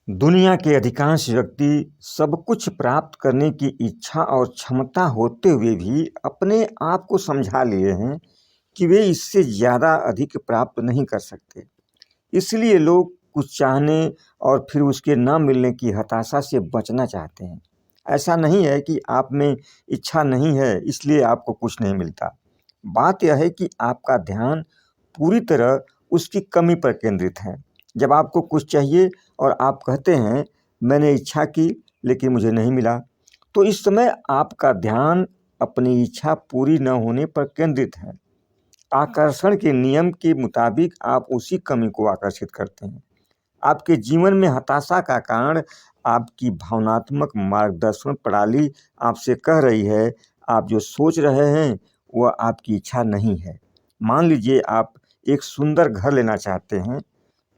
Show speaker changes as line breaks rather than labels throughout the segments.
दुनिया के अधिकांश व्यक्ति सब कुछ प्राप्त करने की इच्छा और क्षमता होते हुए भी अपने आप को समझा लिए हैं कि वे इससे ज़्यादा अधिक प्राप्त नहीं कर सकते। इसलिए लोग कुछ चाहने और फिर उसके न मिलने की हताशा से बचना चाहते हैं। ऐसा नहीं है कि आप में इच्छा नहीं है इसलिए आपको कुछ नहीं मिलता। बात यह है कि आपका ध्यान पूरी तरह उसकी कमी पर केंद्रित है। जब आपको कुछ चाहिए और आप कहते हैं मैंने इच्छा की लेकिन मुझे नहीं मिला, तो इस समय आपका ध्यान अपनी इच्छा पूरी न होने पर केंद्रित है। आकर्षण के नियम के मुताबिक आप उसी कमी को आकर्षित करते हैं। आपके जीवन में हताशा का कारण आपकी भावनात्मक मार्गदर्शन प्रणाली आपसे कह रही है आप जो सोच रहे हैं वह आपकी इच्छा नहीं है। मान लीजिए आप एक सुंदर घर लेना चाहते हैं,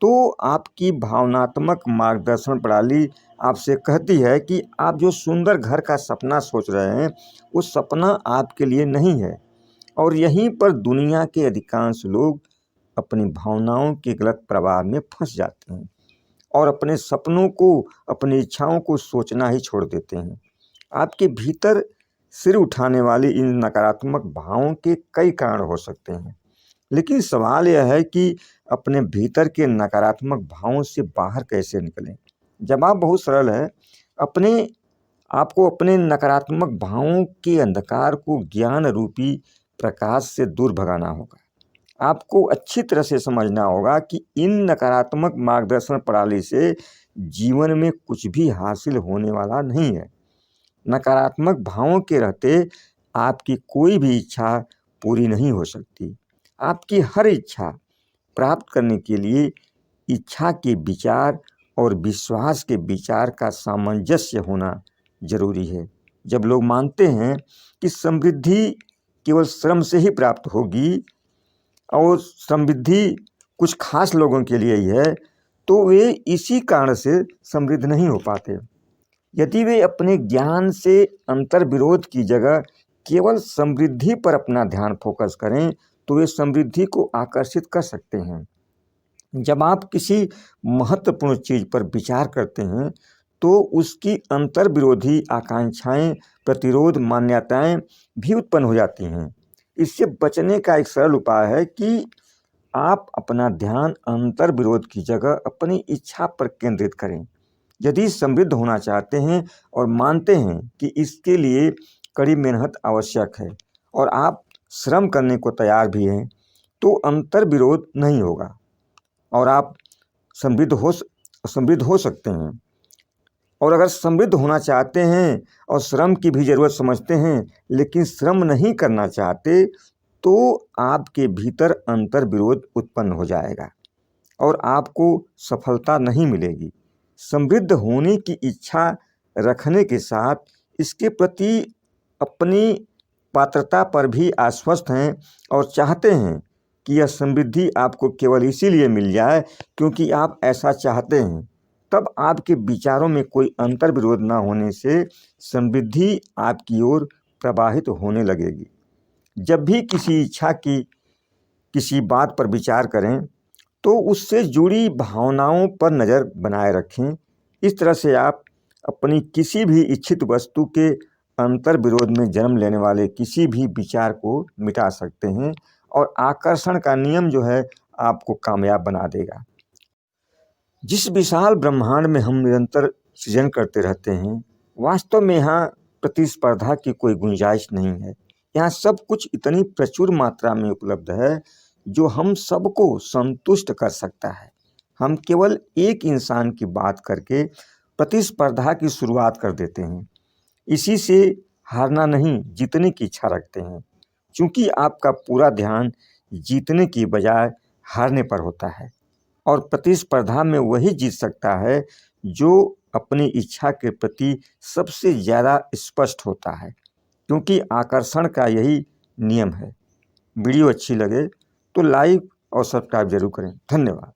तो आपकी भावनात्मक मार्गदर्शन प्रणाली आपसे कहती है कि आप जो सुंदर घर का सपना सोच रहे हैं वो सपना आपके लिए नहीं है। और यहीं पर दुनिया के अधिकांश लोग अपनी भावनाओं के गलत प्रभाव में फंस जाते हैं और अपने सपनों को, अपनी इच्छाओं को सोचना ही छोड़ देते हैं। आपके भीतर सिर उठाने वाली इन नकारात्मक भावों के कई कारण हो सकते हैं, लेकिन सवाल यह है कि अपने भीतर के नकारात्मक भावों से बाहर कैसे निकलें। जवाब बहुत सरल है। आपको अपने नकारात्मक भावों के अंधकार को ज्ञान रूपी प्रकाश से दूर भगाना होगा। आपको अच्छी तरह से समझना होगा कि इन नकारात्मक मार्गदर्शन प्रणाली से जीवन में कुछ भी हासिल होने वाला नहीं है। नकारात्मक भावों के रहते आपकी कोई भी इच्छा पूरी नहीं हो सकती। आपकी हर इच्छा प्राप्त करने के लिए इच्छा के विचार और विश्वास के विचार का सामंजस्य होना जरूरी है। जब लोग मानते हैं कि समृद्धि केवल श्रम से ही प्राप्त होगी और समृद्धि कुछ खास लोगों के लिए ही है, तो वे इसी कारण से समृद्ध नहीं हो पाते। यदि वे अपने ज्ञान से अंतर विरोध की जगह केवल समृद्धि पर अपना ध्यान फोकस करें तो वे समृद्धि को आकर्षित कर सकते हैं। जब आप किसी महत्वपूर्ण चीज़ पर विचार करते हैं तो उसकी अंतर विरोधी आकांक्षाएं, प्रतिरोध, मान्यताएं भी उत्पन्न हो जाती हैं। इससे बचने का एक सरल उपाय है कि आप अपना ध्यान अंतर विरोध की जगह अपनी इच्छा पर केंद्रित करें। यदि समृद्ध होना चाहते हैं और मानते हैं कि इसके लिए कड़ी मेहनत आवश्यक है और आप श्रम करने को तैयार भी हैं, तो अंतर विरोध नहीं होगा और आप समृद्ध हो सकते हैं। और अगर समृद्ध होना चाहते हैं और श्रम की भी ज़रूरत समझते हैं लेकिन श्रम नहीं करना चाहते, तो आपके भीतर अंतर विरोध उत्पन्न हो जाएगा और आपको सफलता नहीं मिलेगी। समृद्ध होने की इच्छा रखने के साथ इसके प्रति अपनी पात्रता पर भी आश्वस्त हैं और चाहते हैं कि यह समृद्धि आपको केवल इसीलिए मिल जाए क्योंकि आप ऐसा चाहते हैं, तब आपके विचारों में कोई अंतर विरोध न होने से समृद्धि आपकी ओर प्रवाहित होने लगेगी। जब भी किसी इच्छा की किसी बात पर विचार करें तो उससे जुड़ी भावनाओं पर नज़र बनाए रखें। इस तरह से आप अपनी किसी भी इच्छित वस्तु के अंतर विरोध में जन्म लेने वाले किसी भी विचार को मिटा सकते हैं और आकर्षण का नियम जो है आपको कामयाब बना देगा। जिस विशाल ब्रह्मांड में हम निरंतर सृजन करते रहते हैं, वास्तव में यहाँ प्रतिस्पर्धा की कोई गुंजाइश नहीं है। यहाँ सब कुछ इतनी प्रचुर मात्रा में उपलब्ध है जो हम सबको संतुष्ट कर सकता है। हम केवल एक इंसान की बात करके प्रतिस्पर्धा की शुरुआत कर देते हैं। इसी से हारना नहीं, जीतने की इच्छा रखते हैं, क्योंकि आपका पूरा ध्यान जीतने की बजाय हारने पर होता है। और प्रतिस्पर्धा में वही जीत सकता है जो अपनी इच्छा के प्रति सबसे ज़्यादा स्पष्ट होता है, क्योंकि आकर्षण का यही नियम है। वीडियो अच्छी लगे तो लाइक और सब्सक्राइब जरूर करें। धन्यवाद।